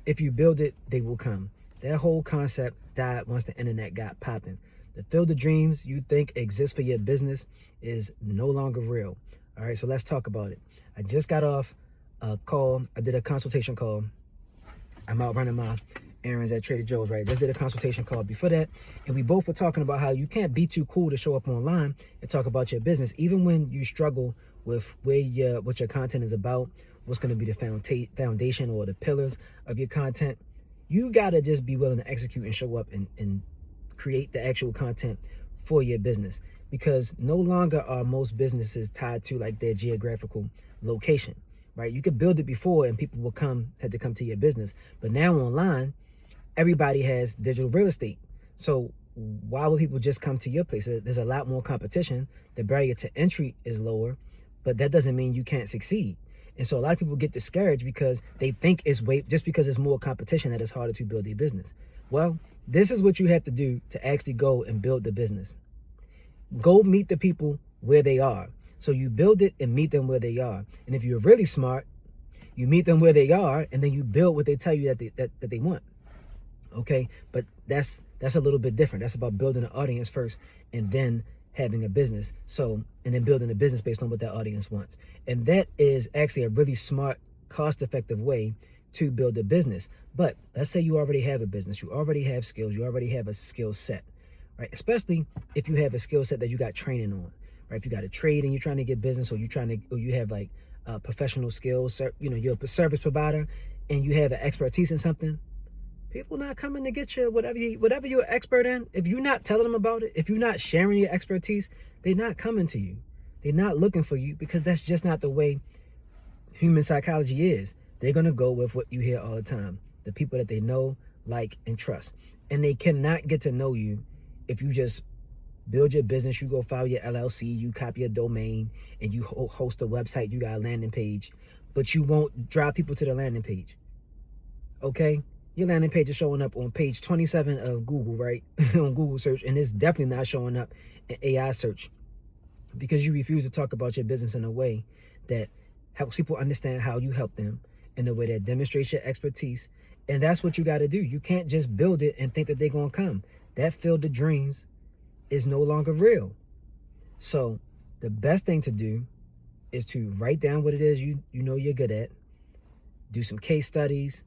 If you build it, they will come. That whole concept died once the internet got popping. The field of dreams you think exist for your business is no longer real. All right, so let's talk about it. I just got off a call. I did a consultation call. I'm out running my errands at Trader Joe's, right? Just did a consultation call before that, and we both were talking about how you can't be too cool to show up online and talk about your business, even when you struggle with what your content is about, what's going to be the foundation or the pillars of your content. You got to just be willing to execute and show up and create the actual content for your business, because no longer are most businesses tied to like their geographical location, right? You could build it before and people had to come to your business, but now online, everybody has digital real estate. So why would people just come to your place? There's a lot more competition. The barrier to entry is lower, but that doesn't mean you can't succeed. And so a lot of people get discouraged because they think just because there's more competition that it's harder to build a business. Well, this is what you have to do to actually go and build the business. Go meet the people where they are. So you build it and meet them where they are. And if you're really smart, you meet them where they are, and then you build what they tell you that they want. Okay, but that's a little bit different. That's about building an audience first and then having a business. So, and then building a business based on what that audience wants. And that is actually a really smart, cost-effective way to build a business. But let's say you already have a business, you already have skills, you already have a skill set, right? Especially if you have a skill set that you got training on, right? If you got a trade and you're trying to get business, or you have like professional skills, you're a service provider and you have an expertise in something. People not coming to get you whatever you're an expert in. If you're not telling them about it, if you're not sharing your expertise, they're not coming to you. They're not looking for you, because that's just not the way human psychology is. They're going to go with what you hear all the time, the people that they know, like, and trust. And they cannot get to know you if you just build your business, you go file your LLC, you copy a domain, and you host a website, you got a landing page, but you won't drive people to the landing page. Okay? Your landing page is showing up on page 27 of Google, right? On Google search, and it's definitely not showing up in AI search, because you refuse to talk about your business in a way that helps people understand how you help them, in a way that demonstrates your expertise. And that's what you got to do. You can't just build it and think that they're going to come. That field of dreams is no longer real. So the best thing to do is to write down what it is you know you're good at, do some case studies,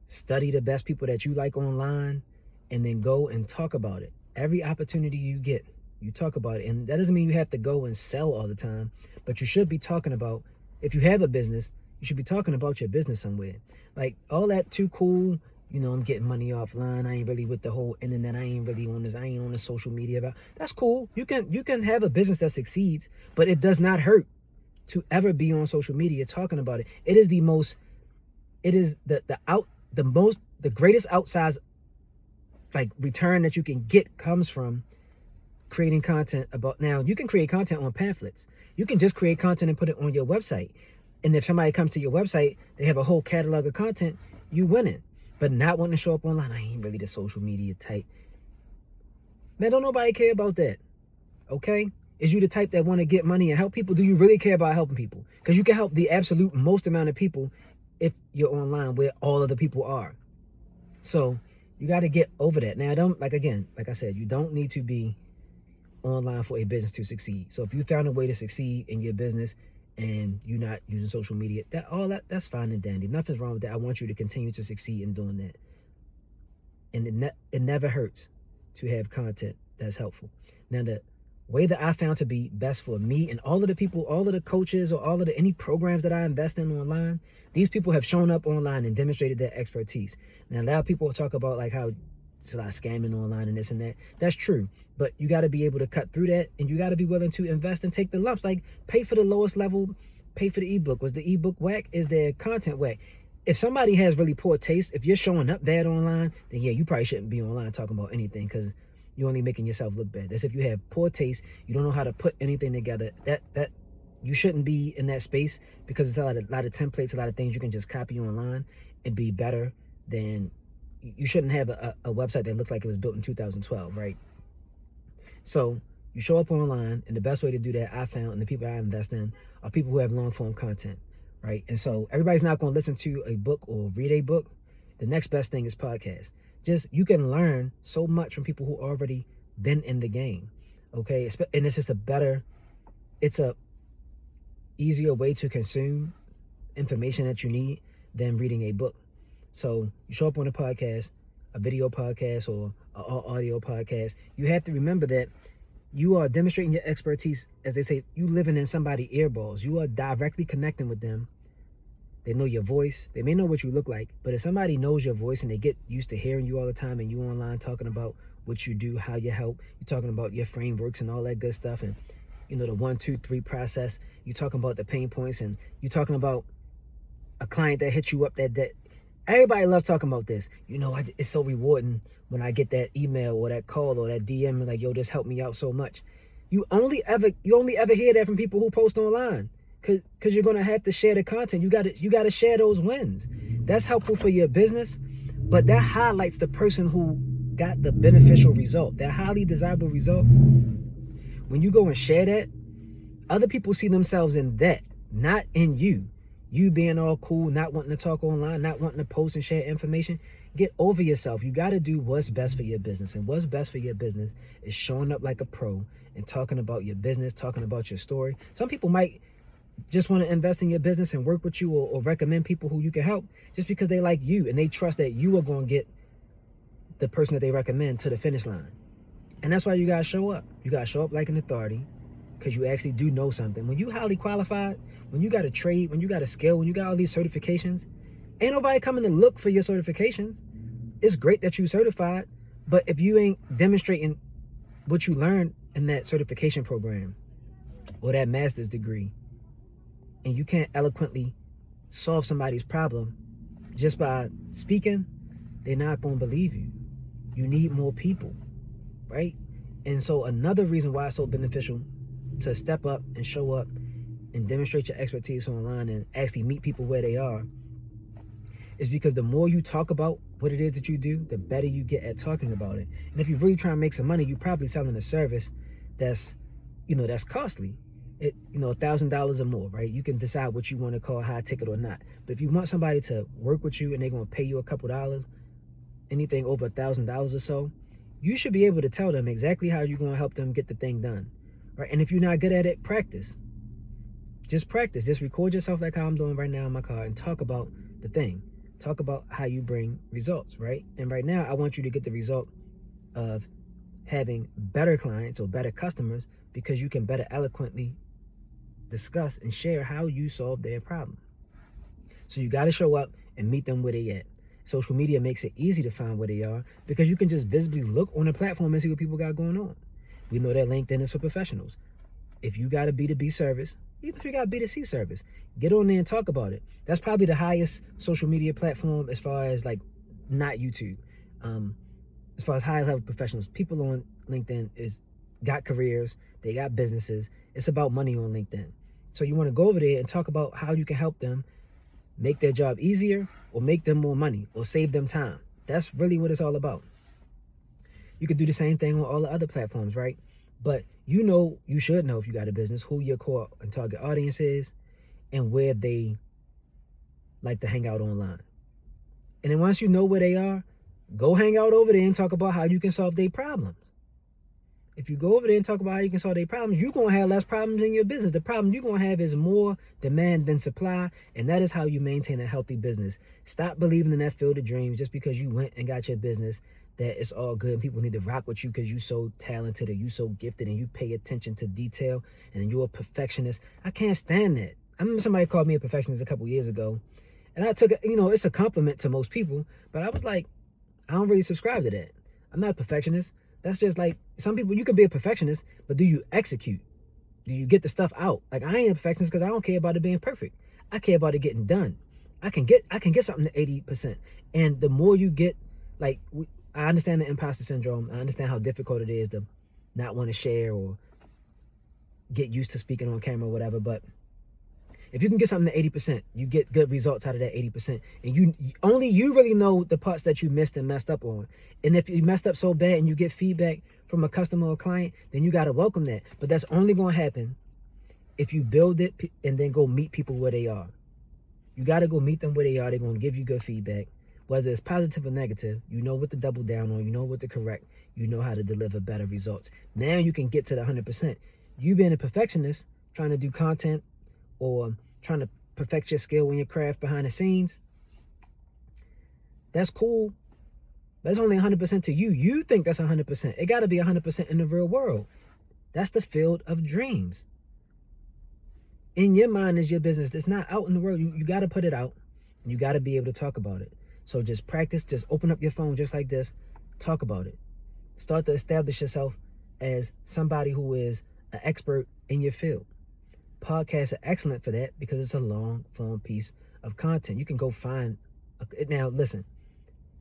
study the best people that you like online, and then go and talk about it. Every opportunity you get, you talk about it. And that doesn't mean you have to go and sell all the time, but you should be talking about, if you have a business, you should be talking about your business somewhere. Like all that too cool, I'm getting money offline, I ain't really with the whole internet, I ain't really on this, I ain't on the social media. That's cool. You can have a business that succeeds, but it does not hurt to ever be on social media talking about it. It is the greatest outsized like return that you can get comes from creating content about. Now you can create content on pamphlets. You can just create content and put it on your website. And if somebody comes to your website, they have a whole catalog of content, you winning. But not wanting to show up online, I ain't really the social media type. Man, don't nobody care about that. Okay? Is you the type that want to get money and help people? Do you really care about helping people? Because you can help the absolute most amount of people if you're online where all of the people are. So you got to get over that. Now, like I said, you don't need to be online for a business to succeed. So if you found a way to succeed in your business and you're not using social media, that's fine and dandy. Nothing's wrong with that. I want you to continue to succeed in doing that. And it never hurts to have content that's helpful. Now, the way that I found to be best for me and all of the people, all of the coaches, or any programs that I invest in online, these people have shown up online and demonstrated their expertise. Now, a lot of people talk about like how it's a lot of scamming online and this and that. That's true. But you got to be able to cut through that, and you got to be willing to invest and take the lumps. Like pay for the lowest level, pay for the ebook. Was the ebook whack? Is their content whack? If somebody has really poor taste, if you're showing up bad online, then yeah, you probably shouldn't be online talking about anything, because you're only making yourself look bad. That's if you have poor taste, you don't know how to put anything together. That you shouldn't be in that space, because it's a lot of templates, a lot of things you can just copy online and be better than. You shouldn't have a website that looks like it was built in 2012, right? So you show up online, and the best way to do that, I found, and the people I invest in, are people who have long form content, right? And so everybody's not going to listen to a book or read a book. The next best thing is podcasts. Just, you can learn so much from people who already been in the game. Okay, and it's just it's a easier way to consume information that you need than reading a book. So you show up on a podcast, a video podcast, or an audio podcast. You have to remember that you are demonstrating your expertise. As they say, you living in somebody's earballs. You are directly connecting with them. They know your voice. They may know what you look like, but if somebody knows your voice and they get used to hearing you all the time, and you online talking about what you do, how you help, you're talking about your frameworks and all that good stuff, and the 1, 2, 3 process, you're talking about the pain points, and you're talking about a client that hit you up that everybody loves talking about this. It's so rewarding when I get that email or that call or that DM like, yo, this helped me out so much. You only ever hear that from people who post online. Cause you're gonna have to share the content. You gotta share those wins. That's helpful for your business, but that highlights the person who got the beneficial result, that highly desirable result. When you go and share that, other people see themselves in that, not in you. You being all cool, not wanting to talk online, not wanting to post and share information. Get over yourself. You got to do what's best for your business. And what's best for your business is showing up like a pro and talking about your business, talking about your story. Some people might just want to invest in your business and work with you, or recommend people who you can help just because they like you and they trust that you are going to get the person that they recommend to the finish line. And that's why you got to show up. You got to show up like an authority, because you actually do know something. When you highly qualified, when you got a trade, when you got a skill, when you got all these certifications, ain't nobody coming to look for your certifications. It's great that you certified, but if you ain't demonstrating what you learned in that certification program or that master's degree, and you can't eloquently solve somebody's problem just by speaking, they're not going to believe you. You need more people, right? And so another reason why it's so beneficial to step up and show up and demonstrate your expertise online and actually meet people where they are is because the more you talk about what it is that you do, the better you get at talking about it. And if you're really trying to make some money, you're probably selling a service that's costly. $1,000 or more, right? You can decide what you want to call high ticket or not. But if you want somebody to work with you and they're going to pay you a couple dollars, anything over $1,000 or so, you should be able to tell them exactly how you're going to help them get the thing done, right? And if you're not good at it, practice. Just practice. Just record yourself like how I'm doing right now in my car and talk about the thing. Talk about how you bring results, right? And right now, I want you to get the result of having better clients or better customers, because you can better eloquently discuss and share how you solve their problem. So you got to show up and meet them where they at. Social media makes it easy to find where they are, because you can just visibly look on the platform and see what people got going on. We know that LinkedIn is for professionals. If you got a B2B service, even if you got a B2C service, get on there and talk about it. That's probably the highest social media platform as far as not YouTube. As far as high level professionals, people on LinkedIn got careers, they got businesses. It's about money on LinkedIn. So you want to go over there and talk about how you can help them make their job easier, or make them more money, or save them time. That's really what it's all about. You could do the same thing on all the other platforms, right? But you should know, if you got a business, who your core and target audience is and where they like to hang out online. And then once you know where they are, go hang out over there and talk about how you can solve their problems. If you go over there and talk about how you can solve their problems, you're going to have less problems in your business. The problem you're going to have is more demand than supply, and that is how you maintain a healthy business. Stop believing in that field of dreams just because you went and got your business, that it's all good and people need to rock with you because you're so talented and you so gifted and you pay attention to detail and you're a perfectionist. I can't stand that. I remember somebody called me a perfectionist a couple years ago, and I took it, it's a compliment to most people, but I was like, I don't really subscribe to that. I'm not a perfectionist. That's just like, some people, you can be a perfectionist, but do you execute? Do you get the stuff out? Like, I ain't a perfectionist because I don't care about it being perfect. I care about it getting done. I can get something to 80%. And the more you get, I understand the imposter syndrome. I understand how difficult it is to not want to share or get used to speaking on camera or whatever. But if you can get something to 80%, you get good results out of that 80%. And you really know the parts that you missed and messed up on. And if you messed up so bad and you get feedback from a customer or client, then you got to welcome that. But that's only going to happen if you build it and then go meet people where they are. You got to go meet them where they are. They're going to give you good feedback. Whether it's positive or negative, you know what to double down on, you know what to correct, you know how to deliver better results. Now you can get to the 100%. You being a perfectionist, trying to do content or trying to perfect your skill in your craft behind the scenes, that's cool. That's only 100% to you. You think that's 100%. It got to be 100% in the real world. That's the field of dreams. In your mind is your business. It's not out in the world. You got to put it out. And you got to be able to talk about it. So just practice. Just open up your phone just like this. Talk about it. Start to establish yourself as somebody who is an expert in your field. Podcasts are excellent for that because it's a long form piece of content. You can go find. Now, listen.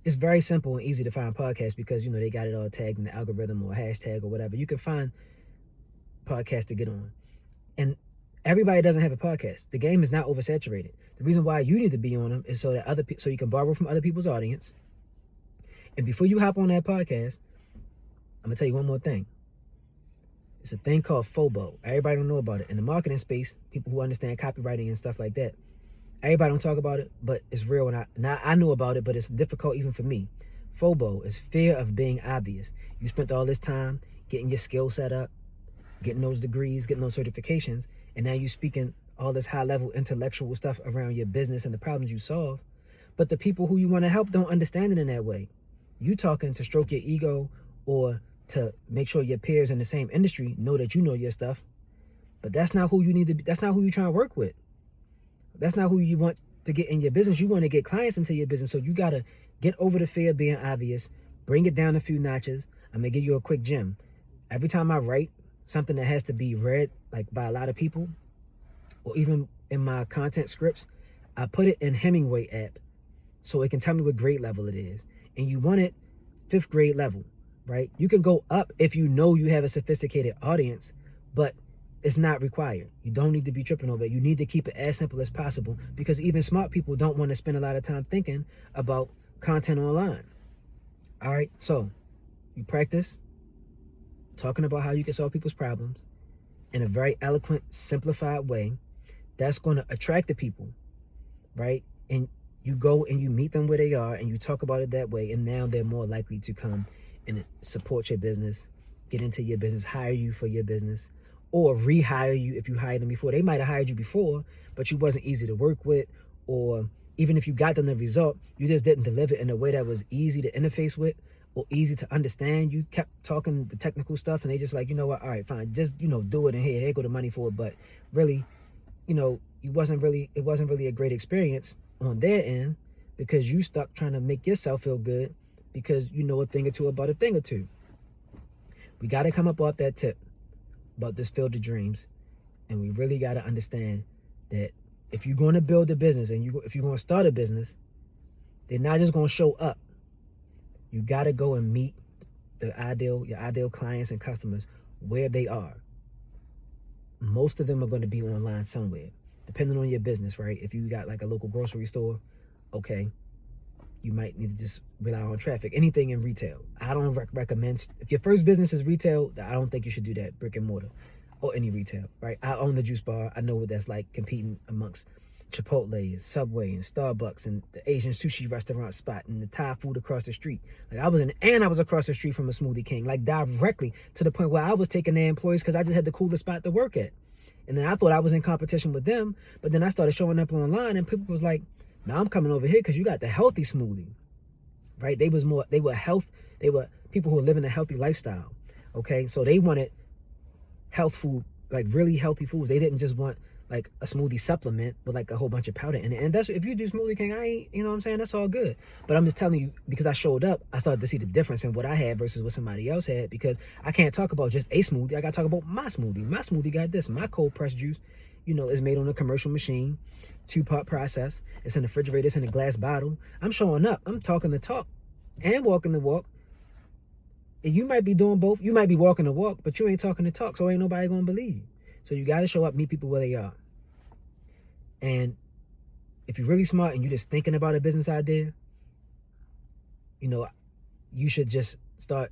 It's very simple and easy to find podcasts because, they got it all tagged in the algorithm or hashtag or whatever. You can find podcasts to get on. And everybody doesn't have a podcast. The game is not oversaturated. The reason why you need to be on them is so that so you can borrow from other people's audience. And before you hop on that podcast, I'm going to tell you one more thing. It's a thing called FOBO. Everybody don't know about it. In the marketing space, people who understand copywriting and stuff like that, everybody don't talk about it, but it's real. And I knew about it, but it's difficult even for me. FOBO is fear of being obvious. You spent all this time getting your skill set up, getting those degrees, getting those certifications, and now you're speaking all this high-level intellectual stuff around your business and the problems you solve. But the people who you want to help don't understand it in that way. You talking to stroke your ego or to make sure your peers in the same industry know that you know your stuff. But that's not who you need to be. That's not who you're trying to work with. That's not who you want to get in your business. You want to get clients into your business. So you got to get over the fear of being obvious, bring it down a few notches. I'm going to give you a quick gem. Every time I write something that has to be read like by a lot of people, or even in my content scripts, I put it in Hemingway app so it can tell me what grade level it is. And you want it 5th grade level, right? You can go up if you know you have a sophisticated audience, but it's not required. You don't need to be tripping over it. You need to keep it as simple as possible because even smart people don't want to spend a lot of time thinking about content online. All right, so you practice talking about how you can solve people's problems in a very eloquent, simplified way. That's going to attract the people, right? And you go and you meet them where they are and you talk about it that way, and now they're more likely to come and support your business, get into your business, hire you for your business, or rehire you if you hired them before. They might have hired you before, but you wasn't easy to work with, or even if you got them the result, you just didn't deliver it in a way that was easy to interface with or easy to understand. You kept talking the technical stuff and they just like, you know what, all right, fine, just, do it, and here go the money for it. But really, it wasn't really a great experience on their end because you stuck trying to make yourself feel good because you know a thing or two about a thing or two. We got to come up off that tip about this field of dreams, and we really got to understand that if you're going to build a business and if you're going to start a business, they're not just going to show up. You got to go and meet your ideal clients and customers where they are. Most of them are going to be online somewhere, depending on your business, right? If you got like a local grocery store, okay, you might need to just rely on traffic. Anything in retail, I don't recommend. If your first business is retail, I don't think you should do that, brick and mortar or any retail, right? I own the juice bar. I know what that's like, competing amongst Chipotle and Subway and Starbucks and the Asian sushi restaurant spot and the Thai food across the street. Like I was across the street from a Smoothie King, like directly to the point where I was taking their employees because I just had the coolest spot to work at. And then I thought I was in competition with them, but then I started showing up online and people was like, now I'm coming over here because you got the healthy smoothie, right? They were people who were living a healthy lifestyle, okay? So they wanted health food, like really healthy foods. They didn't just want like a smoothie supplement with like a whole bunch of powder in it. And that's, if you do Smoothie King, I ain't, you know what I'm saying? That's all good. But I'm just telling you, because I showed up, I started to see the difference in what I had versus what somebody else had, because I can't talk about just a smoothie. I got to talk about my smoothie. My smoothie got this. My cold pressed juice, is made on a commercial machine, 2-part process. It's in the refrigerator. It's in a glass bottle. I'm showing up. I'm talking the talk and walking the walk. And you might be doing both. You might be walking the walk, but you ain't talking the talk, so ain't nobody going to believe you. So you got to show up, meet people where they are. And if you're really smart and you're just thinking about a business idea, you should just start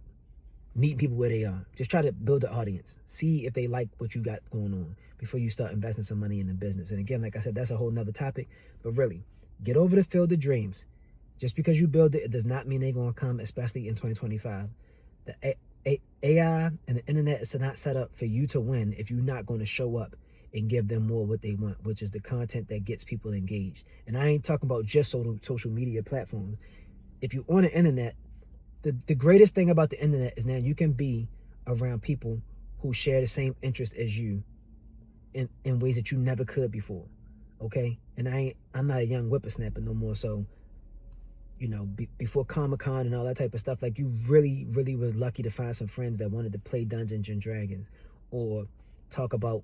meeting people where they are. Just try to build an audience. See if they like what you got going on before you start investing some money in the business. And again, like I said, that's a whole nother topic. But really, get over the field of dreams. Just because you build it, it does not mean they're going to come, especially in 2025. The AI and the internet is not set up for you to win if you're not going to show up and give them more what they want, which is the content that gets people engaged. And I ain't talking about just social media platforms. If you're on the internet, the greatest thing about the internet is now you can be around people who share the same interest as you in ways that you never could before. Okay? And I'm not a young whippersnapper no more, so you know, before Comic-Con and all that type of stuff, like you really, really was lucky to find some friends that wanted to play Dungeons and Dragons or talk about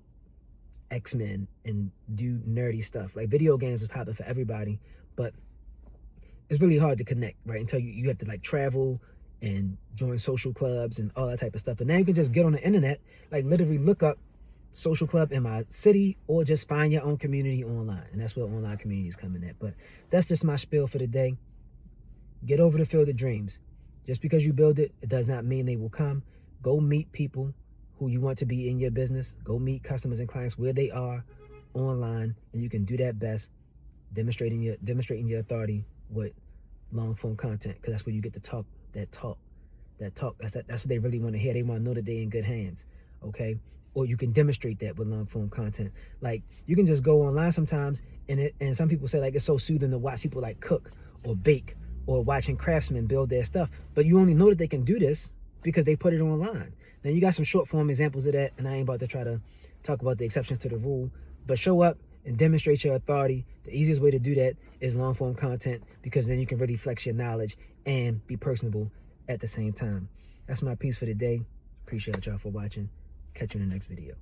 X-Men and do nerdy stuff. Like video games is popular for everybody, but it's really hard to connect, right? Until you have to like travel and join social clubs and all that type of stuff. But now you can just get on the internet, like literally look up social club in my city or just find your own community online. And that's where online communities come in at. But that's just my spiel for the day. Get over the field of dreams. Just because you build it, it does not mean they will come. Go meet people who you want to be in your business. Go meet customers and clients where they are online, and you can do that best demonstrating your authority with long form content, because that's where you get to talk. That's what they really want to hear. They want to know that they're in good hands. Okay. Or you can demonstrate that with long form content. Like you can just go online sometimes, and some people say like it's so soothing to watch people like cook or bake, or watching craftsmen build their stuff. But you only know that they can do this because they put it online. Now you got some short form examples of that, and I ain't about to try to talk about the exceptions to the rule, but show up and demonstrate your authority. The easiest way to do that is long form content, because then you can really flex your knowledge and be personable at the same time. That's my piece for the day. Appreciate y'all for watching. Catch you in the next video.